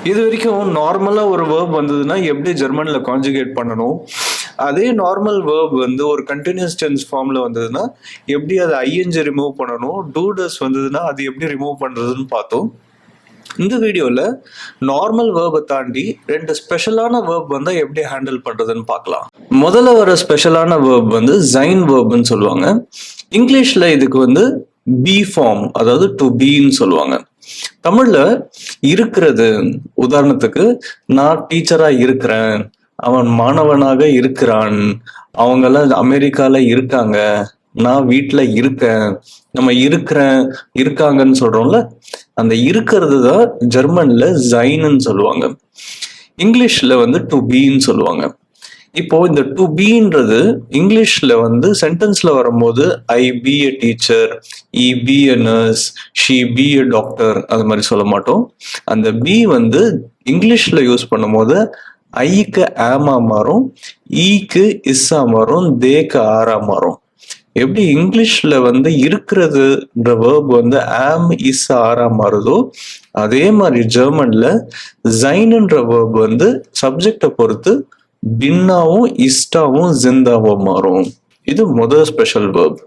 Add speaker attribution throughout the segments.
Speaker 1: இது வரைக்கும் நார்மலா ஒரு வேர்ப் வந்ததுன்னா எப்படி ஜெர்மன்ல கான்ஜுகேட் பண்ணணும், அதே நார்மல் வேர்ப் வந்து ஒரு கண்டினியூஸ் டென்ஸ் ஃபார்ம்ல வந்ததுன்னா எப்படி அதை ஐஎன்ஜி ரிமூவ் பண்ணணும், டூடஸ் வந்ததுன்னா அது எப்படி ரிமூவ் பண்றதுன்னு பார்த்தோம். இந்த வீடியோல நார்மல் வேர்பை தாண்டி 2 ஸ்பெஷலான வேர்ப் வந்து எப்படி ஹேண்டில் பண்றதுன்னு பார்க்கலாம். முதல்ல வர ஸ்பெஷலான வேர்ப் வந்து ஜைன் வேர்ப்னு சொல்லுவாங்க. இங்கிலீஷ்ல இதுக்கு வந்து பி ஃபார்ம், அதாவது டு பீன்னு சொல்லுவாங்க. தமிழ்ல இருக்கிறது, உதாரணத்துக்கு நான் டீச்சரா இருக்கிறேன், அவன் மாணவனாக இருக்கிறான், அவங்கெல்லாம் அமெரிக்கால இருக்காங்க, நான் வீட்டுல இருக்கேன், நம்ம இருக்கிறேன் இருக்காங்கன்னு சொல்றோம்ல, அந்த இருக்கிறது தான் ஜெர்மன்ல ஜைன்னு சொல்லுவாங்க. இங்கிலீஷ்ல வந்து டு பீன்னு சொல்லுவாங்க. இப்போ இந்த டு பீன்றது இங்கிலீஷ்ல வந்து சென்டென்ஸ்ல வரும்போது I be a teacher, he be a nurse, she be a doctor அது மாதிரி சொல்ல மாட்டோம். அந்த பி வந்து இங்கிலீஷ்ல யூஸ் பண்ணும்போது ஐக்கு ஆமா மாறும், ஈக்கு இஸ்ஸா மாறும், தேக்கு ஆரா மாறும். எப்படி இங்கிலீஷ்ல வந்து இருக்கிறதுன்ற வேர்ப் வந்து ஆம் இஸ் ஆரா மாறுதோ, அதே மாதிரி ஜெர்மன்ல ஜைன்ன்ற வேர்ப் வந்து சப்ஜெக்டை பொறுத்து பின்னாவும் இஸ்டாவும் ஜிந்தாவும் மாறும். இது முதல் ஸ்பெஷல் வேர்ப்.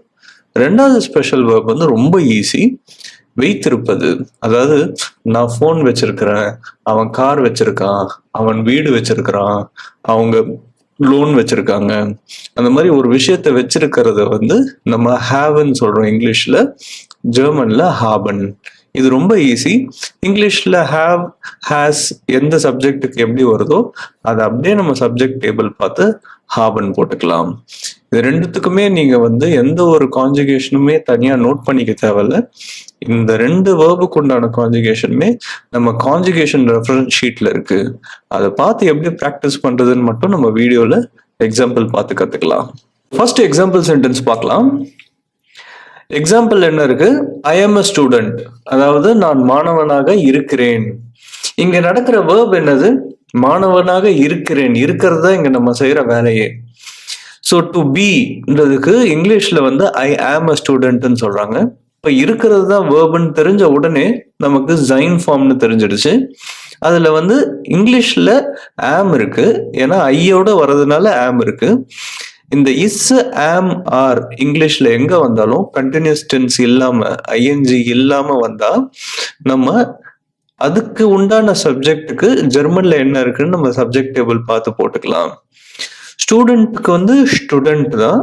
Speaker 1: ரெண்டாவது ஸ்பெஷல் வேர்ப் வந்து ரொம்ப ஈஸி, வைத்திருப்பது. அதாவது நான் ஃபோன் வச்சிருக்கிறேன், அவன் கார் வச்சிருக்கான், அவன் வீடு வச்சிருக்கிறான், அவங்க லோன் வச்சிருக்காங்க, அந்த மாதிரி ஒரு விஷயத்த வச்சிருக்கிறத வந்து நம்ம ஹேவ்ன்னு சொல்றோம் இங்கிலீஷ்ல, ஜெர்மன்ல ஹாபன். இது ரொம்ப ஈஸி. இங்கிலீஷ்ல ஹேவ், ஹேஸ் எந்த சப்ஜெக்டுக்கு எப்படி வருதோ அதை அப்படியே நம்ம சப்ஜெக்ட் டேபிள் பார்த்து ஹாபன் போட்டுக்கலாம். இது ரெண்டுத்துக்குமே நீங்க வந்து எந்த ஒரு கான்ஜுகேஷனுமே தனியா நோட் பண்ணிக்க தேவையில்ல. இந்த 2 வேர்புக்கு உண்டான கான்ஜுகேஷனுமே நம்ம கான்ஜுகேஷன் ரெஃபரன்ஸ் ஷீட்ல இருக்கு. அதை பார்த்து எப்படி ப்ராக்டிஸ் பண்றதுன்னு மட்டும் நம்ம வீடியோல எக்ஸாம்பிள் பார்த்து கத்துக்கலாம். ஃபர்ஸ்ட் எக்ஸாம்பிள் சென்டென்ஸ் பார்க்கலாம். எக்ஸாம்பிள் என்ன இருக்கு? ஐ எம் அ ஸ்டூடெண்ட், அதாவது நான் மாணவனாக இருக்கிறேன். இங்க நடக்கிற வேர்ப் என்னது? மாணவனாக இருக்கிறேன். இருக்கிறது தான் இங்க நம்ம செய்யற வேலையே. ஸோ டு பீன்றதுக்கு இங்கிலீஷ்ல வந்து ஐ ஆம் அ ஸ்டூடெண்ட்னு சொல்றாங்க. இப்போ இருக்கிறது தான் வேர்ப்னு தெரிஞ்ச உடனே நமக்கு ஜைன் ஃபார்ம்னு தெரிஞ்சிடுச்சு. அதுல வந்து இங்கிலீஷ்ல ஆம் இருக்கு, ஏன்னா ஐயோட வர்றதுனால ஆம் இருக்கு. இந்த இஸ் ஆம் ஆர் இங்கிலீஷ்ல எங்க வந்தாலும் கண்டினியூஸ் டென்ஸ் இல்லாம ஐஎன்ஜி இல்லாம வந்தா நம்ம அதுக்கு உண்டான சப்ஜெக்டுக்கு ஜெர்மன்ல என்ன இருக்குன்னு நம்ம சப்ஜெக்ட் டேபிள் பார்த்து போட்டுக்கலாம். ஸ்டூடெண்ட்க்கு வந்து ஸ்டூடெண்ட் தான்,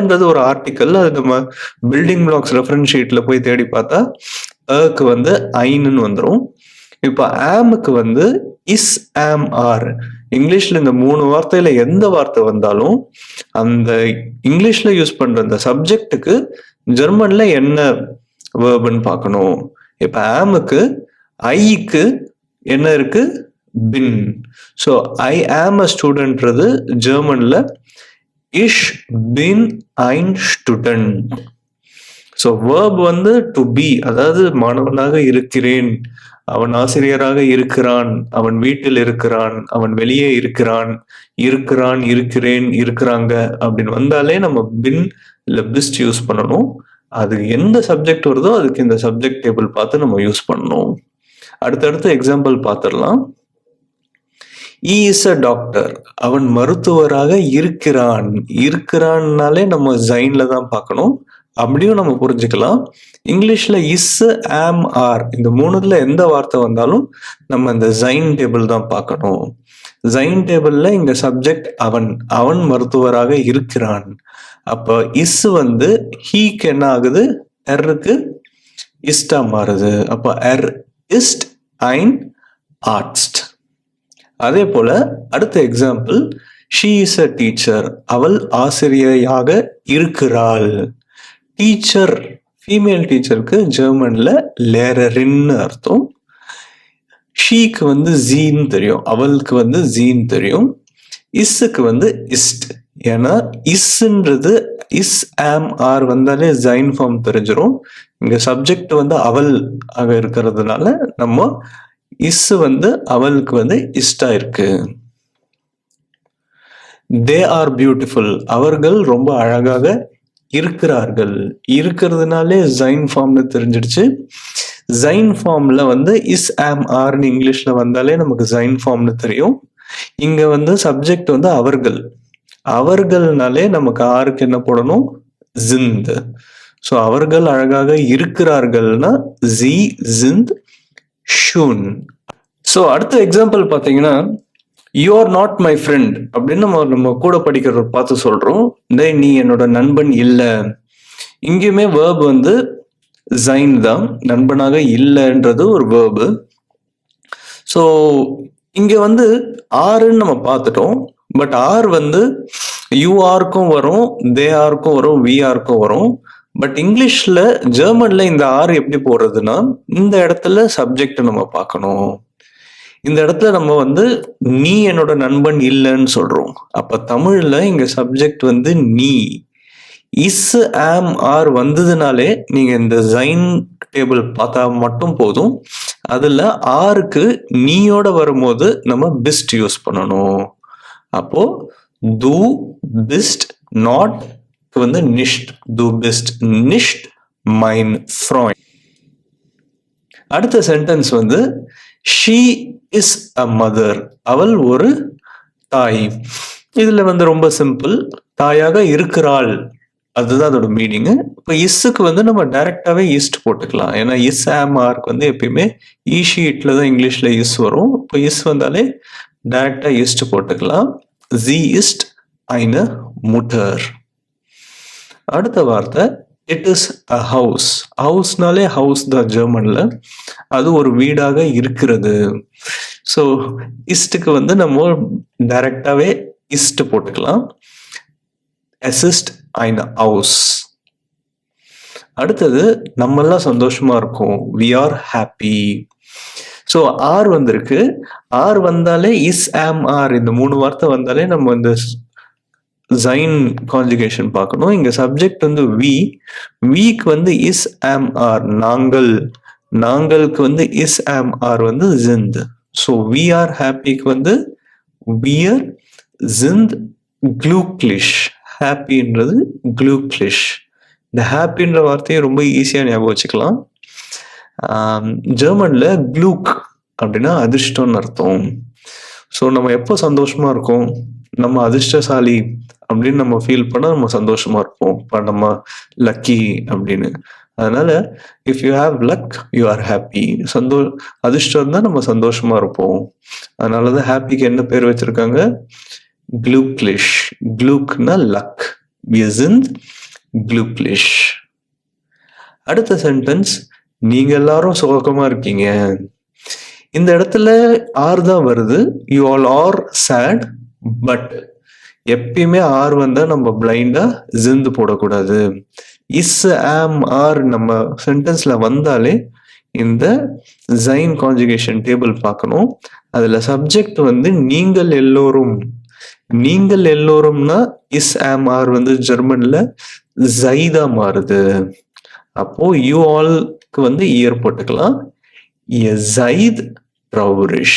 Speaker 1: ன்றது ஒரு ஆர்டிக்கல், அது நம்ம பில்டிங் பிளாக்ஸ் ரெஃபரன்ஸ் ஷீட்ல போய் தேடி பார்த்தா க்கு வந்து ஐன்னு வந்துடும். இப்போ ஆமுக்கு வந்து இஸ் ஆம் ஆர். இங்கிலீஷ்ல இந்த 3 வார்த்தையில எந்த வார்த்தை வந்தாலும் அந்த இங்கிலீஷ்ல யூஸ் பண்ற அந்த சப்ஜெக்டுக்கு ஜெர்மன்ல என்ன வேர்ப்னு பார்க்கணும். இப்ப ஆமுக்கு ஐக்கு என்ன இருக்கு? பின். ஸோ ஐ ஆம் அ ஸ்டூடெண்ட்றது ஜெர்மன்ல இஷ் பின் ஐன் ஸ்டூடெண்ட். ஸோ வேர்ப் வந்து டு பி, அதாவது மாணவனாக இருக்கிறேன், அவன் ஆசிரியராக இருக்கிறான், அவன் வீட்டில் இருக்கிறான், அவன் வெளியே இருக்கிறான், இருக்கிறான், இருக்கிறேன், இருக்கிறாங்க அப்படின்னு வந்தாலே நம்ம பின் இல்ல பிஸ்ட் யூஸ் பண்ணணும். அது எந்த சப்ஜெக்ட் வருதோ அதுக்கு இந்த சப்ஜெக்ட் டேபிள் பார்த்து நம்ம யூஸ் பண்ணணும். அடுத்தடுத்து எக்ஸாம்பிள் பார்த்துடலாம். ஈ இஸ் அ டாக்டர், அவன் மருத்துவராக இருக்கிறான். இருக்கிறான்னாலே நம்ம ஜைன்ல தான் பார்க்கணும். அப்படியும் நம்ம புரிஞ்சுக்கலாம். இங்கிலீஷ்ல இஸ் ஆம் ஆர் இந்த 3ல எந்த வார்த்தை வந்தாலும் நம்ம இந்த ஜைன் டேபிள் தான் பார்க்கணும். ஜைன் டேபிள்ல இங்க சப்ஜெக்ட் அவன், அவன் மருத்துவராக இருக்கிறான். அப்ப இஸ் வந்து ஹீக்கு என்ன ஆகுது? எர்ருக்கு இஸ்டா மாறுது. அப்ப எர் இஸ்ட் ஐன் ஆர்ட்ஸ்ட். அதே போல அடுத்த example, she is a teacher, அவள் ஆசிரியையாக இருக்கிறாள். டீச்சர், ஃபீமேல் டீச்சருக்கு ஜெர்மன்ல லேரரின்னு அர்த்தம். ஷீக்கு வந்து ஜீன்னு தெரியும், அவளுக்கு வந்து ஜீன் தெரியும். இஸ்ஸுக்கு வந்து இஸ்ட், ஏன்னா இஸ்ன்றது இஸ் ஆம் ஆர் வந்தாலே ஜைன் ஃபார்ம் தெரிஞ்சிடும். இங்க சப்ஜெக்ட் வந்து அவள் ஆக இருக்கிறதுனால நம்ம இஸ் வந்து அவளுக்கு வந்து இஸ்டா இருக்கு. தே ஆர் பியூட்டிஃபுல், அவர்கள் ரொம்ப அழகாக இருக்கிறார்கள். இருக்கிறதுனாலே ஜைன் ஃபார்ம்னு தெரிஞ்சிடுச்சு. ஜைன் ஃபார்ம்ல வந்து இஸ் ஆம் ஆர்னு இங்கிலீஷ்ல வந்தாலே நமக்கு ஜைன் ஃபார்ம்னு தெரியும். இங்க வந்து சப்ஜெக்ட் வந்து அவர்கள். அவர்கள்னாலே நமக்கு ஆருக்கு என்ன போடணும்? ஜிந்த். ஸோ அவர்கள் அழகாக இருக்கிறார்கள்னா ஜி ஜிந்த் ஷூன். ஸோ அடுத்த எக்ஸாம்பிள் பார்த்தீங்கன்னா, you are not my friend அப்படின்னு நம்ம கூட படிக்கிறத பார்த்து சொல்றோம். டேய் நீ என்னோட நண்பன் இல்லை. இங்கேயுமே வேர்ப் வந்து ஜைன் தான், நண்பனாக இல்லைன்றது ஒரு வேர்பு. ஸோ இங்க வந்து ஆறுன்னு நம்ம பார்த்துட்டோம். பட் ஆர் வந்து யூ ஆருக்கும் வரும், தே ஆருக்கும் வரும், வி ஆருக்கும் வரும். பட் இங்கிலீஷ்ல ஜெர்மன்ல இந்த ஆர் எப்படி போடுறதுன்னா, இந்த இடத்துல சப்ஜெக்ட் நம்ம பார்க்கணும். இந்த இடத்துல நம்ம வந்து நீ என்னோட நண்பன் இல்லைன்னு சொல்றோம். அப்ப தமிழ்ல இங்க சப்ஜெக்ட் வந்து நீ. இஸ் ஆம் ஆர் வந்ததுனாலே நீங்க இந்த ஜைன் டேபிள் பார்த்தா மட்டும் போதும். அதுல ஆருக்கு நீயோட வரும்போது நம்ம பிஸ்ட் யூஸ் பண்ணணும். அப்போ து பிஸ்ட் நாட் வந்து நிஷ்ட். து பிஸ்ட் நிஷ்ட் மைன் ஃப்ராய்ண்ட். அடுத்த சென்டென்ஸ் வந்து ஷீ இஸ் அ மதர். அவள் ஒரு தாய். இதுல வந்து ரொம்ப சிம்பிள், தாயாக இருக்கிறாள், அதுதான் அதோட மீனிங். இப்போ இஸ்ஸுக்கு வந்து நம்ம டைரக்டாவே ஈஸ்ட் போட்டுக்கலாம். ஏன்னா இஸ் ஆம் ஆர்க்கு வந்து எப்பயுமே ஈஷீட்ல தான் இங்கிலீஷ்ல இஸ் வரும். இப்போ இஸ் வந்தாலே டைரக்டா ஈஸ்ட் போட்டுக்கலாம். ஜி இஸ்ட் ஐன முட்டர். அடுத்த வார்த்தை இட் இஸ் அ ஹவுஸ். ஹவுஸ்னாலே ஹவுஸ் தான் ஜெர்மன்ல. அது ஒரு வீடாக இருக்கிறது. ஸோ இஸ்டுக்கு வந்து நம்ம டைரக்டாவே இஸ்ட் போட்டுக்கலாம். அசிஸ்ட் ஐன ஹவுஸ். அடுத்தது நம்ம எல்லாம் சந்தோஷமா இருக்கும். We are happy. So are வந்திருக்கு. ஆர் வந்தாலே இஸ் ஆம் ஆர் இந்த 3 வார்த்தை வந்தாலே நம்ம இந்த ஜைன் கான்ஜுகேஷன் பார்க்கணும். இங்க சப்ஜெக்ட் வந்து வி. விக்கு வந்து இஸ் ஆம் ஆர் நாங்கள். நாங்களுக்கு வந்து இஸ் ஆம் ஆர் வந்து ஜிந்த். ஸோ வி ஆர் ஹாப்பிக்கு வந்து வியர் ஜிந்த் க்ளூக்லிஷ். ஹாப்பின்றது க்ளூக்லிஷ். இந்த ஹாப்பின்ற வார்த்தையை ரொம்ப ஈஸியா ஞாபகம் வச்சுக்கலாம். ஜெர்மன்ல க்ளூக் அப்படின்னா அதிர்ஷ்டம்னு அர்த்தம். ஸோ நம்ம எப்போ சந்தோஷமா இருக்கோம்? நம்ம அதிர்ஷ்டசாலி அப்படின்னு நம்ம ஃபீல் பண்ணா நம்ம சந்தோஷமா இருப்போம். இப்போ நம்ம லக்கி அப்படின்னு. அதனால if you have luck you are happy. அதிர்ஷ்டம் தான் நம்ம சந்தோஷமா இருப்போம். அதனாலதான் ஹாப்பிக்கு என்ன பேர் வச்சிருக்காங்க? க்ளூக்லிஷ். க்ளூக்னா லக். Wir sind glücklich. அடுத்த சென்டென்ஸ், நீங்க எல்லாரும் சோகமா இருக்கீங்க. இந்த இடத்துல ஆர் தான் வருது. You all are sad. But எப்பயுமே ஆர் வந்தா நம்ம பிளைண்டா ஜிந்து போடக்கூடாது. இஸ் ஆம் ஆர் நம்ம சென்டென்ஸ்ல வந்தாலே இந்த ஜைன் கான்ஜுகேஷன் டேபிள் பார்க்கணும். அதுல சப்ஜெக்ட் வந்து நீங்கள் எல்லோரும். நீங்கள் எல்லோரும்னா இஸ் ஆம் ஆர் வந்து ஜெர்மன்ல ஜைதா மாறுது. அப்போ யூ ஆல்க்கு வந்து இயர் போட்டுக்கலாம். Ihr seid traurig.